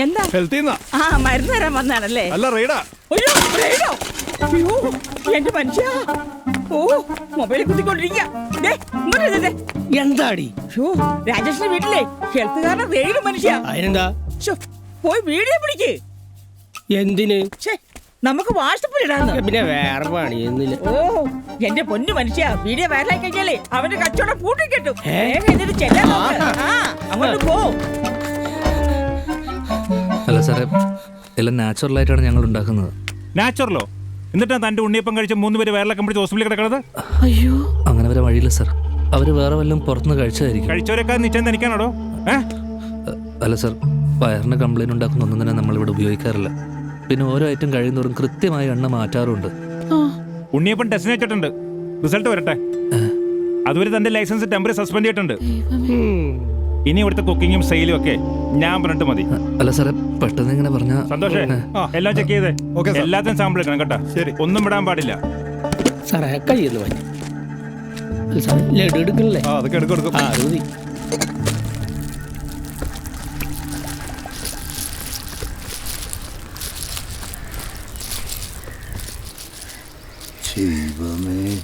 എന്താ ആ മരുന്ന് തരാൻ വന്നാണല്ലേ? അയ്യോ റെയ്ഡോ? അയ്യോ എന്റെ മനുഷ്യ, ഓ മൊബൈലിൽ കുത്തിക്കൊണ്ടിരിക്കുക. എന്താടി രാജേഷിന്റെ വീട്ടിലെ ഹെൽത്തുകാരനെ റെയ്ഡ് മനുഷ്യ. അതിനെന്താ? പോയി വീഡിയോ പിടിക്ക്. എന്തിന്? നമുക്ക് വാട്സപ്പിൽ ഇടാന്ന്. പിന്നെ വേറെ പണിയൊന്നുമില്ല. ഓ എന്റെ പൊന്നു മനുഷ്യ, വീഡിയോ വൈറലായി കഴിഞ്ഞാലേ അവന്റെ കച്ചവടം പൂട്ടി കിട്ടും. എന്നിട്ട് ചെല്ലാൻ അങ്ങോട്ട് പോ. അല്ല സാറേ, എല്ലാം നാച്ചുറലായിട്ടാണ് ഞങ്ങൾ ഉണ്ടാക്കുന്നത്. നാച്ചുറലോ? എന്നിട്ടാ തന്റെ ഉണ്ണിയപ്പം കഴിച്ച 3 പേര് വയറിളക്കം പിടിച്ച് ഹോസ്പിറ്റലിൽ കിടക്കുന്നത്? അയ്യോ, അങ്ങനെ വരെ വഴിയില്ല സാർ. അവര് വേറെ വല്ലതും പുറത്തുനിന്ന് കഴിച്ചതായിരിക്കും. കഴിച്ചവരൊക്കെ നിശ്ചയം തനിക്കാണോ? അല്ല സാർ, വയറിന് കംപ്ലൈന്റ് ഉണ്ടാക്കുന്ന ഒന്നും തന്നെ നമ്മളിവിടെ ഉപയോഗിക്കാറില്ല. പിന്നെ ഓരോ ഐറ്റം കഴിയുന്നതോറും കൃത്യമായി എണ്ണ മാറ്റാറുണ്ട്. ഉണ്ണിയപ്പം ടെസ്റ്റിന് വെച്ചിട്ടുണ്ട്, റിസൾട്ട് വരട്ടെ. അതുവരെ തന്റെ ലൈസൻസ് ടെമ്പററി സസ്പെൻഡ് ചെയ്തിട്ടുണ്ട്. ഇനി ഇവിടുത്തെ കുക്കിങ്ങും സെയിലും ഒക്കെ ഞാൻ പറഞ്ഞിട്ട് മതി. അല്ല സാറേ, പെട്ടെന്ന് ഇങ്ങനെ പറഞ്ഞ സന്തോഷേ. എല്ലാം ചെക്ക് ചെയ്തേ, എല്ലാത്തിനും സാമ്പിൾ എടുക്കണം കേട്ടോ. ശരി, ഒന്നും വിടാൻ പാടില്ല. സാറേ കയ്യൊന്ന് മാറ്റി. ലഡു എടുക്കണല്ലേ? അതൊക്കെ എടുക്കും.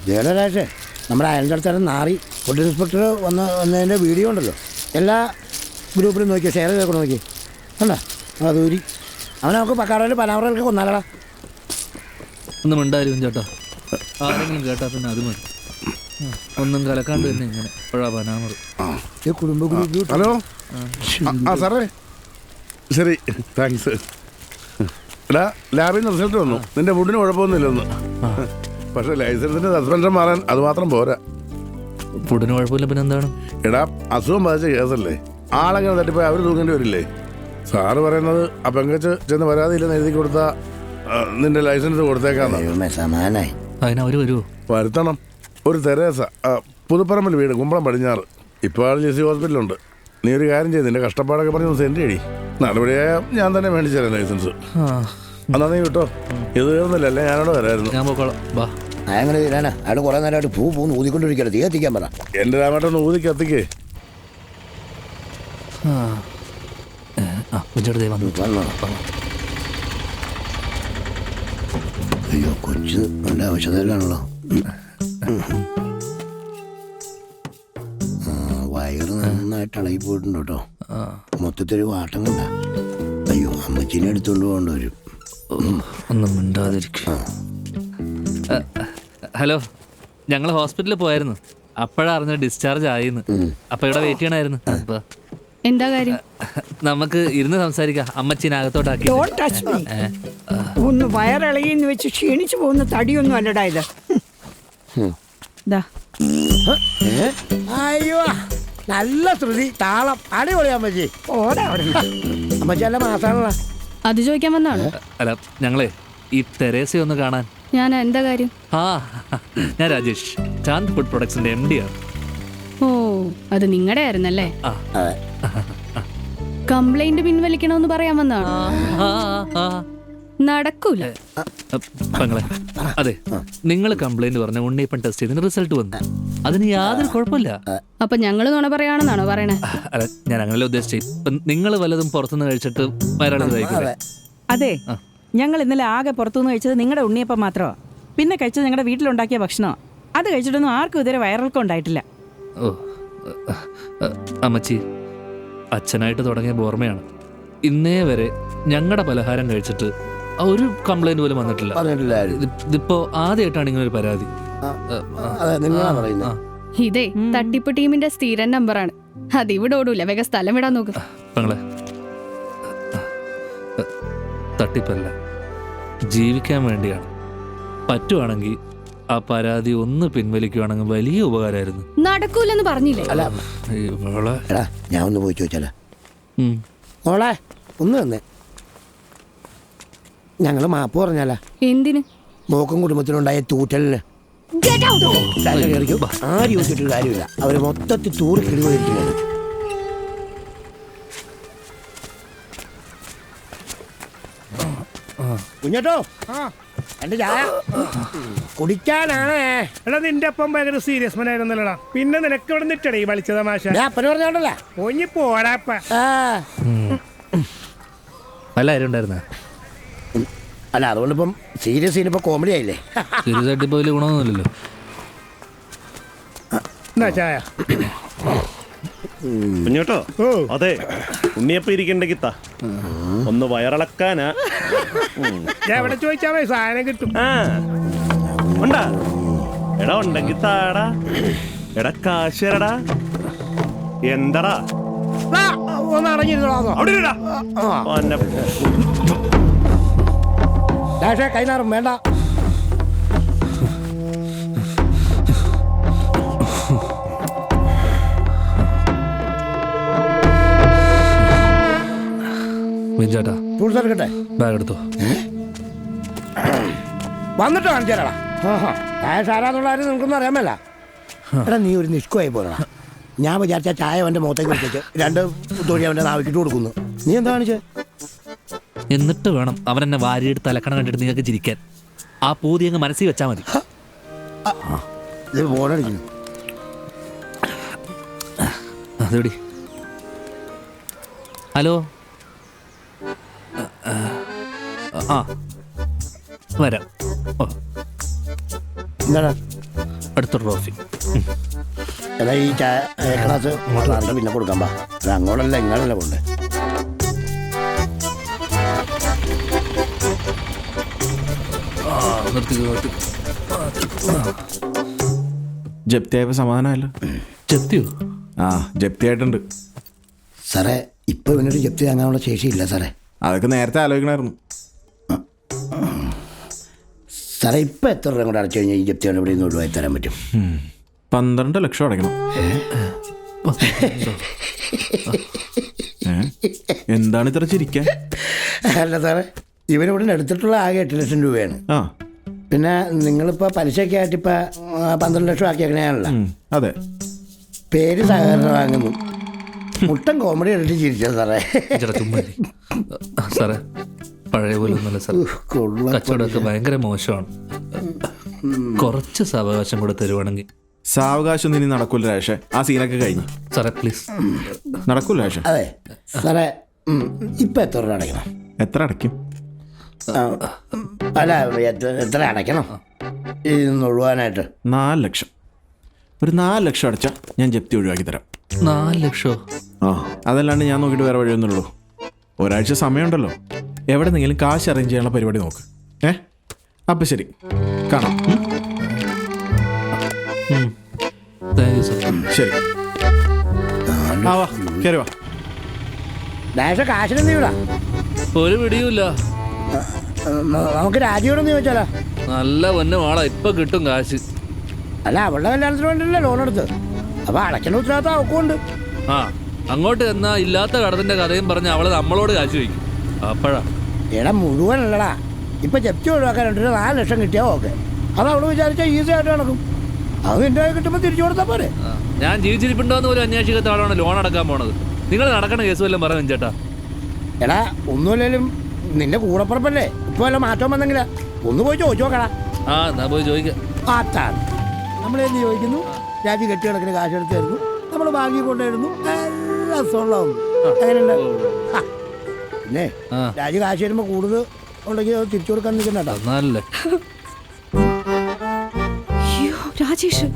ജയരാജേ, നമ്മുടെ അയൽത്തരം നാറി ഫുഡ് ഇൻസ്പെക്ടർ വന്നതിൻ്റെ വീഡിയോ ഉണ്ടല്ലോ, എല്ലാ ഗ്രൂപ്പിലും നോക്കിയോ, ഷെയർ ചെയ്തൊക്കെ നോക്കി കണ്ടാ. അതൂരി അവനൊക്കെ പക്കാടയിൽ പനാവറൊക്കെ കൊന്നാലടാ. ഒന്നും ഉണ്ടായിരുന്നു ചേട്ടാ, ആരെങ്കിലും കേട്ടാ പിന്നെ അത് മതി. ഒന്നും കലക്കാണ്ട് തന്നെ ഇങ്ങനെ കുടുംബ ഗ്രൂപ്പ്. ഹലോ സാറേ, ശരി താങ്ക്സ്. എടാ, ലാബിൽ നിന്ന് റിസൾട്ട് വന്നു. നിന്റെ ഫുഡിന് കുഴപ്പമൊന്നുമില്ലെന്ന്. പക്ഷെ ലൈസൻസിന്റെ സസ്പെൻഷൻ മാറാൻ അത് മാത്രം പോരാ. ഫുഡിന് കുഴപ്പമില്ല, പിന്നെ എന്താണ്? എടാ, അസുഖം ബാധിച്ച കേസല്ലേ, ആളങ്ങനെ തട്ടിപ്പോയി അവർ തൂങ്ങേണ്ടി വരില്ലേ? സാറ് പറയുന്നത് ആ പെങ്കച്ച് ചെന്ന് പരാതിയില്ലെന്ന് എഴുതി കൊടുത്താ നിന്റെ ലൈസൻസ് കൊടുത്തേക്കാന്ന്. അതിനവര് വരുമോ? വരുത്തണം. ഒരു തെരേസ, പുതുപ്പറമ്പിൽ വീട്, കുമ്പളം പടിഞ്ഞാറ്. ഇപ്പോൾ ആൾ ജെസി ഹോസ്പിറ്റലുണ്ട്. നീ ഒരു കാര്യം ചെയ്ത് നിന്റെ കഷ്ടപ്പാടൊക്കെ പറഞ്ഞ് സെൻഡ് ചെയ്യടി. നടപടിയായ ഞാൻ തന്നെ മേടിച്ചു തരാം ലൈസൻസ്. എന്നാ നീ വിട്ടോ, ഇത് തീർന്നില്ല, അല്ലേ ഞാനോട് വരായിരുന്നു. ഞാൻ പോക്കോളാം. ബാ. അങ്ങനെ തീരാനാ? അയാൾ കുറെ നേരമായിട്ട് പൂന്ന് ഊതിക്കൊണ്ടിരിക്കട്ടെ, തീ കത്തിക്കാൻ പറ. എന്റെ രാമേട്ടൊന്ന് ഊതി കത്തിക്കേ. അയ്യോ, കൊച്ചു നല്ല ഔഷധത്തിലാണല്ലോ. വയറ് നന്നായിട്ട് ഇളകി പോയിട്ടുണ്ട് കേട്ടോ. മൊത്തത്തിൽ വാട്ടം കണ്ട. അയ്യോ, അമ്മച്ചീനെ എടുത്തോണ്ട് പോകേണ്ടി വരും. ഒന്നും മിണ്ടാതിരിക്കും. ഹലോ, ഞങ്ങൾ ഹോസ്പിറ്റലിൽ പോയായിരുന്നു. അപ്പോഴാ അറിഞ്ഞ ഡിസ്ചാർജ് ആയിന്ന്. അപ്പൊ ഇവിടെ വെയിറ്റ് ചെയ്യണമായിരുന്നു. എന്താ കാര്യം? നമുക്ക് ഇരുന്ന് സംസാരിക്കാം. അമ്മച്ചീനകത്തോട്ടാക്കി. ഒന്ന് വയറിളകിന്ന് വെച്ച് ക്ഷീണിച്ചു പോകുന്ന തടിയൊന്നും അല്ലടാ ഇത്. അയ്യോ, നല്ല ശ്രുതി, താളം, അടിപൊളി അമ്മച്ചി. അമ്മച്ചി നല്ല മാസാണല്ലോ. അത് ചോദിക്കാൻ വന്നാണ്. അല്ല, ഞങ്ങളെ ഈ തെരേസയെ ഒന്ന് കാണാൻ. ഞാൻ എന്താ കാര്യം? ഞാൻ രാജേഷ്, ചാന്ദ് ഫുഡ് പ്രൊഡക്ട്സിന്റെ MD ആണ്. ഓ, അത് നിങ്ങളുടെ ആയിരുന്നല്ലേ? കംപ്ലൈന്റ് പിൻവലിക്കണമെന്ന് പറയാൻ വന്നാണ്. നടക്കൂല. പെങ്ങളെ, അതെ, നിങ്ങൾ കംപ്ലൈന്റ് പറഞ്ഞ ഉണ്ണിയപ്പൻ ടെസ്റ്റ് ചെയ്തതിന് റിസൾട്ട് വന്നു. അതിന് യാതൊരു കുഴപ്പമില്ല. അപ്പൊ ഞങ്ങള് നുണ പറയാണെന്നാണോ പറയണേ? അല്ല, ഞാൻ അങ്ങനെയല്ല ഉദ്ദേശിച്ചത്. നിങ്ങൾ വല്ലതും പുറത്തുനിന്ന് കഴിച്ചിട്ട് വയറിളകില്ലേ? അതെ, ഞങ്ങൾ ഇന്നലെ ആകെ പുറത്തുനിന്ന് കഴിച്ചത് നിങ്ങളുടെ ഉണ്ണിയപ്പം മാത്രമാ. പിന്നെ കഴിച്ചത് നിങ്ങളുടെ വീട്ടിലുണ്ടാക്കിയ ഭക്ഷണമാണ്. അത് കഴിച്ചിട്ടൊന്നും ആർക്കും ഇതുവരെ വയറിളക്കം ഉണ്ടായിട്ടില്ല. ഓ, അമ്മച്ചി, അച്ഛനായിട്ട് തുടങ്ങിയ ഓർമ്മയാണ്. ഇന്നേ വരെ ഞങ്ങളുടെ പലഹാരം കഴിച്ചിട്ട് ഒരു കംപ്ലൈന്റ് പോലും വന്നിട്ടില്ല. ഇതിപ്പോ ആദ്യമായിട്ടാണ് ഇങ്ങനെ ഒരു പരാതി. ഇതേ തട്ടിപ്പ് ടീമിന്റെ സ്ഥിരം നമ്പറാണ്. അത് ഇവിടെ ഓടൂല. വേഗം സ്ഥലം വിടാൻ നോക്ക്. പെങ്ങളെ, തട്ടിപ്പല്ല, ജീവിക്കാൻ വേണ്ടിയാണ്. പറ്റുവാണെങ്കിൽ ആ പരാതി ഒന്ന് പിൻവലിക്കുവാണെങ്കിൽ വലിയ ഉപകാരമായിരുന്നു. നടക്കൂലെന്ന് പറഞ്ഞില്ലേ? ഞാൻ ഒന്ന് പോയി ചോദിച്ചാലോ? മോളെ ഒന്ന് തന്നെ ഞങ്ങള് മാപ്പ് പറഞ്ഞാലോ? എന്തിന്? മോക്കും കുടുംബത്തിനുണ്ടായ തൂറ്റലിന്. ആര് ചോദിച്ചിട്ട് കാര്യമില്ല, അവര് മൊത്തത്തിൽ തൂറി കിളിപോയിരിക്കുകയാണ്. കുഞ്ഞട്ടോ, എന്റെ ചായ കുടിക്കാനാണ്. എടാ, നിന്റെ അപ്പം ഭയങ്കര സീരിയസ് മനായിരുന്നല്ലോടാ. പിന്നെ നിനക്ക് ഇവിടെ നിട്ടടേ വലിച്ച തമാശ. അപ്പന് പറഞ്ഞോണ്ടല്ല പോടാപ്പ. വല്ല ആരും ഉണ്ടായിരുന്ന അല്ല അതുകൊണ്ടിപ്പം സീരിയസ് സീനിപ്പോൾ കോമഡി ആയില്ലേ? സീരിയസ് ആയിട്ട് ഇപ്പോൾ വലിയ ഗുണമൊന്നുമില്ലല്ലോ. എന്നാ ചായ. കുഞ്ഞോട്ടോ, ഓ അതെ ഉണ്ണിയപ്പം ഇരിക്കണ്ടെങ്കിൽ താ, ഒന്ന് വയറിളക്കാനാ. ഞാൻ എവിടെ ചോദിച്ചാൽ മതി, സാധനം കിട്ടും. ആ ഉണ്ടാ എടാ, ഉണ്ടെങ്കിൽ താടാ. എടാ കാശ് തരടാ. എന്തടാ ആ, ഒന്ന് അടങ്ങിയിരുന്നോ? അവിടെ ഇരിടാ. പൊന്നെ. ഡാഷേ കൈനാറും വേണ്ട. മിഞ്ചേട്ടാ ഫ്രൂട്ട്സ് എടുക്കട്ടെ? ബാഗ് എടുത്തോ. വന്നിട്ട് കാണിച്ചു തരാടാ. ഡാഷ് ആരാന്നുള്ള കാര്യം നിനക്കൊന്നും അറിയാമല്ല. എടാ നീ ഒരു നിഷ്കുവായി പോകണം. ഞാൻ വിചാരിച്ച ചായ അവൻ്റെ മുഖത്തേക്ക് വെച്ചിട്ട് 2 തൊഴി അവൻ്റെ നാവിക്കിട്ട് കൊടുക്കുന്നു. നീ എന്താ കാണിച്ചേ? എന്നിട്ട് വേണം അവൻ എന്നെ വാരിയെടുത്ത് അലക്കണം കണ്ടിട്ട് നിങ്ങൾക്ക് ചിരിക്കാൻ. ആ പൂതി അങ്ങ് മനസ്സിൽ വെച്ചാൽ മതി. ഇത് ഫോണടിക്കുന്നു. അതെടി. ഹലോ. ആ വരാം. ഓ എന്താടാ? അടുത്ത ട്രോഫി. എടാ ഈ ചായ ക്ലാസ് പിന്നെ കൊടുക്കാൻ പാ. അത് അങ്ങോട്ടല്ല ഇങ്ങോട്ടല്ല കൊണ്ട്. ജപ്തിയായപ്പോ സമാധാനമല്ലോ. ചെത്തിയോ? ആ ജപ്തിയായിട്ടുണ്ട് സാറേ. ഇപ്പൊ ഇവനൊരു ജപ്തി താങ്ങാനുള്ള ശേഷിയില്ല സാറേ. അതൊക്കെ നേരത്തെ ആലോചിക്കണമായിരുന്നു. സാറേ ഇപ്പൊ എത്ര രൂപ കൂടെ അടച്ചു കഴിഞ്ഞാൽ ഈ ജപ്തി ഇവിടെ നിന്ന് ഒഴിവായി തരാൻ പറ്റും? 12 ലക്ഷം അടയ്ക്കണം. എന്താണ് ഇത്ര ചിരിക്കാൻ? അല്ല സാറേ, ഇവരിവിടെ എടുത്തിട്ടുള്ള ആകെ 8 ലക്ഷം രൂപയാണ്. ആ പിന്നെ നിങ്ങളിപ്പോൾ പലിശയൊക്കെ ആയിട്ട് ഇപ്പം 12 ലക്ഷം ആക്കിയേക്കണേയാണല്ലോ. അതെ. പേര് സഹകരണം വാങ്ങുന്നു. മുട്ടൻ കോമഡി എടുത്ത് ചിരിച്ചത് സാറേ. സാറേ പഴയ പോലെ ഒന്നുമല്ല സാർ. കച്ചവടമൊക്കെ ഭയങ്കര മോശമാണ്. കുറച്ച് സാവകാശം കൂടെ തരുവാണെങ്കിൽ. സാവകാശം ഇനി നടക്കൂല രാഷേ. ആ സീനൊക്കെ കഴിഞ്ഞു. സാറേ പ്ലീസ് നടക്കൂല രാഷേ. അതെ സാറേ. ഇപ്പം എത്ര രൂപ അടയ്ക്കണം? എത്ര അടയ്ക്കും? അല്ല എത്ര അടയ്ക്കണം ഇതൊന്ന് ഒഴിവാനായിട്ട്? 4 ലക്ഷം. ഒരു 4 ലക്ഷം അടച്ചാൽ ഞാൻ ജപ്തി ഒഴിവാക്കി തരാം. 4 ലക്ഷമോ? ആ അതല്ലാണ്ട് ഞാൻ നോക്കിയിട്ട് വേറെ വഴിയൊന്നുള്ളൂ. ഒരാഴ്ച സമയമുണ്ടല്ലോ. എവിടെ നിന്നെങ്കിലും കാശ് അറേഞ്ച് ചെയ്യാനുള്ള പരിപാടി നോക്ക്. അപ്പം ശരി, കാണാം. Thank you sir. ശരി. ആ വാ, കയറി വാ. ഡാഷ കാശിനെന്ത് ചെയ്യൂടാ? ഒരു പിടിയുമില്ല. നമുക്ക് രാജിയോടൊന്ന് ചോദിച്ചാലോ? നല്ല പൊന്നു വാളാ, ഇപ്പൊ കിട്ടും കാശ്. അല്ല അവളുടെ കല്യാണത്തിന് വേണ്ടിയല്ലേ ലോൺ എടുത്ത്. അപ്പൊ അടയ്ക്കുന്ന ഉത്തരവാദിത്തം അവക്കുണ്ട്. ആ അങ്ങോട്ട് എന്നാ ഇല്ലാത്ത കടത്തിന്റെ കഥയും പറഞ്ഞ് അവള് നമ്മളോട് കാശ് വയ്ക്കും. അപ്പഴാ എടാ മുഴുവനല്ലടാ. ഇപ്പൊ ജപ്തി ഒഴിവാക്കാൻ 4 ലക്ഷം കിട്ടിയാൽ ഓക്കെ. അത് അവള് വിചാരിച്ചാൽ ഈസി ആയിട്ട് നടക്കും. അത് നിന്റെ കിട്ടുമ്പോൾ തിരിച്ചു കൊടുത്താൽ പോരെ. ഞാൻ ജീവിച്ചിരിപ്പുണ്ടോന്ന് പോലും അന്വേഷിക്കാത്ത ആളാണ് ലോൺ അടക്കാൻ പോണത്. നിങ്ങൾ നടക്കണ കേസ് വല്ലതും പറഞ്ഞു ചേട്ടാ. എടാ ഒന്നുമില്ലേലും നിന്റെ കൂടപ്പുറപ്പല്ലേ. ഇപ്പൊ വല്ല മാറ്റം വന്നെങ്കിലാ ഒന്ന് പോയി ചോദിച്ചു നോക്കടാ. ആ എന്നാ പോയി ചോദിക്കാം. അതാണ് നമ്മളെന്ത് ചോദിക്കുന്നു. രാജി കെട്ടികണക്കിന് കാശ് എടുത്ത് തരുന്നു, നമ്മൾ ബാങ്കി കൊണ്ടുവരുന്നു, എല്ലാ സ്വന്തം. അങ്ങനെയുണ്ട്. പിന്നെ രാജി കാശ് വരുമ്പോൾ കൂടുതൽ ഉണ്ടെങ്കിൽ അത് തിരിച്ചു കൊടുക്കാൻ നിൽക്കണ്ട. എന്നാലല്ലേ രാജേഷ്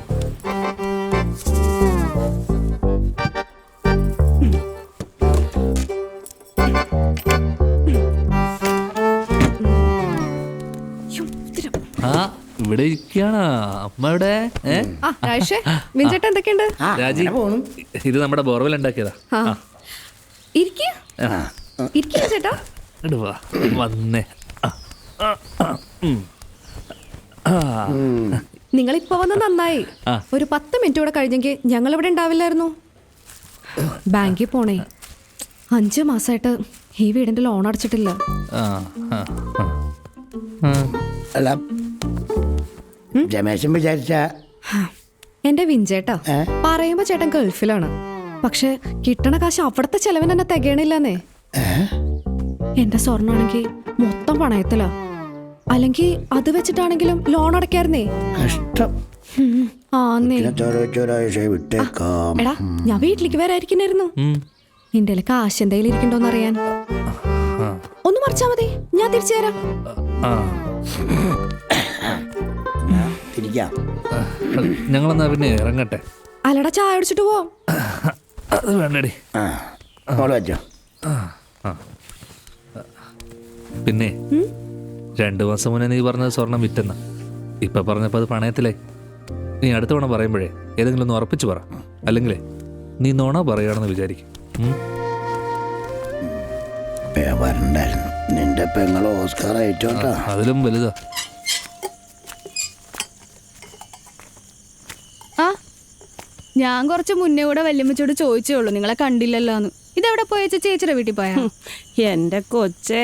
ആ ഇവിടെ ഇരിക്കാണ് അമ്മ. ഇവിടെ മിഞ്ചേട്ട എന്തൊക്കെയുണ്ട്? രാജി, ഇത് നമ്മുടെ ബോർവെൽ ഉണ്ടാക്കിയതാ. ചേട്ടാ വാ വന്നേ. നിങ്ങളിപ്പോ വന്ന് നന്നായി. ഒരു 10 മിനിറ്റ് കൂടെ കഴിഞ്ഞെങ്കിൽ ഞങ്ങൾ ഇവിടെ ഉണ്ടാവില്ലായിരുന്നു. ബാങ്കിൽ പോണേ. 5 മാസമായിട്ട് ഈ വീടിന്റെ ലോൺ അടച്ചിട്ടില്ല. അല്ല രമേശൻ വിചാരിച്ച എന്റെ വിഞ്ചേട്ടാ പറയുമ്പോ ചേട്ടൻ ഗൾഫിലാണ്. പക്ഷെ കിട്ടണ കാശ് അവിടത്തെ ചെലവിന് തന്നെ തികയണില്ലെന്നേ. എന്റെ സ്വർണ്ണാണെങ്കിൽ മൊത്തം പണയത്തിലാ. അല്ലെങ്കിൽ അത് വെച്ചിട്ടാണെങ്കിലും ലോൺ അടയ്ക്കായിരുന്നേ. കഷ്ടം. എടാ ഞാൻ വീട്ടിലേക്ക് വരാതിരിക്കുന്നായിരുന്നു. നിന്റെ കാശ് എന്തെങ്കിലും ഇരിക്കണ്ടോന്ന് അറിയാൻ. ഒന്ന് ഒന്ന് മറിച്ചാ മതി, ഞാൻ തിരിച്ചു തരാം. ആ തിരിക്കാം. ഞങ്ങളെന്നാ പിന്നെ ഇറങ്ങട്ടെ. അല്ലടാ, ചായ അടിച്ചിട്ട് പോവാം. അത് വേണ്ടടി. മോള് വെച്ചോ. പിന്നെ 2 മാസം മുന്നേ നീ പറഞ്ഞത് സ്വർണം വിറ്റെന്ന, ഇപ്പൊ പറഞ്ഞപ്പോ അത് പണയത്തിലേ. നീ അടുത്ത തവണ പറയുമ്പോഴേ ഏതെങ്കിലും ഒന്ന് ഉറപ്പിച്ചു പറ, അല്ലെങ്കിലേ നീ നോണ പറയുകയാണെന്ന് വിചാരിക്കും. വരണ്ടായിരുന്നു. നിന്റെ പെങ്ങള് ഓസ്കാർ ആയിട്ടോട്ടാ. അതിലും വലുതാ. ആ ഞാൻ കുറച്ച് മുന്നേ കൂടെ വല്യമ്മച്ചോട് ചോദിച്ചേ ഉള്ളൂ, നിങ്ങളെ കണ്ടില്ലല്ലോന്ന്. ഇതെവിടെ പോയ ചേച്ചിയുടെ വീട്ടിൽ പോയാ? എന്റെ കൊച്ചേ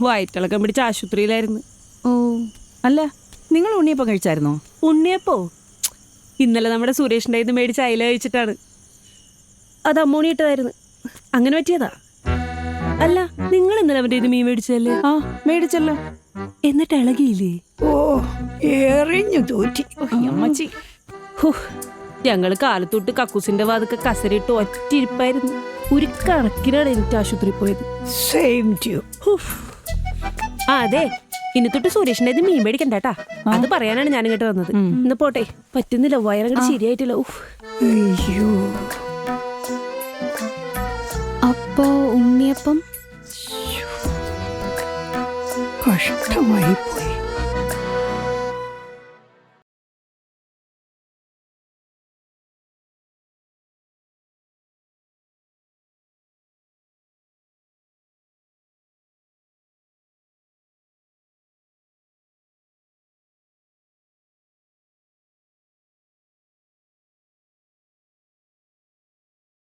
വയറ്റിളക്കം പിടിച്ച ആശുപത്രിയിലായിരുന്നു. ഓ അല്ല, നിങ്ങൾ ഉണ്ണിയപ്പം കഴിച്ചായിരുന്നോ? ഉണ്ണിയപ്പോ ഇന്നലെ നമ്മുടെ സുരേഷിൻ്റെ ഇത് മേടിച്ച് അയില കഴിച്ചിട്ടാണ്. അത് അമ്മോണി ഇട്ടതായിരുന്നു, അങ്ങനെ പറ്റിയതാ. അല്ല, നിങ്ങൾ ഇന്നലെ അവൻ്റെ ഇത് മീൻ മേടിച്ചതല്ലേ? ആ മേടിച്ചല്ലോ. എന്നിട്ട് ഇളകിയില്ലേ? ഓ എറിഞ്ഞു തോറ്റി അമ്മച്ചി. ഞങ്ങൾ കാലത്തൊട്ട് കക്കൂസിന്റെ വാതൊക്കെ കസരിട്ട് ഒറ്റിരിപ്പായിരുന്നു. ഒരു കണക്കിനാണ് എനിക്ക് ആശുപത്രി പോയത്. ആ അതെ, ഇനി തൊട്ട് സുരേഷിന്റെ ഇത് മീൻ മേടിക്കണ്ടാട്ടാ. അത് പറയാനാണ് ഞാൻ ഇങ്ങോട്ട് വന്നത്. ഇന്ന് പോട്ടെ, പറ്റുന്നില്ല, വയറങ്ങോട്ട് ശരിയായിട്ടില്ല. അയ്യോ, അപ്പോ ഉണ്ണിയപ്പം കഷ്ടമായി.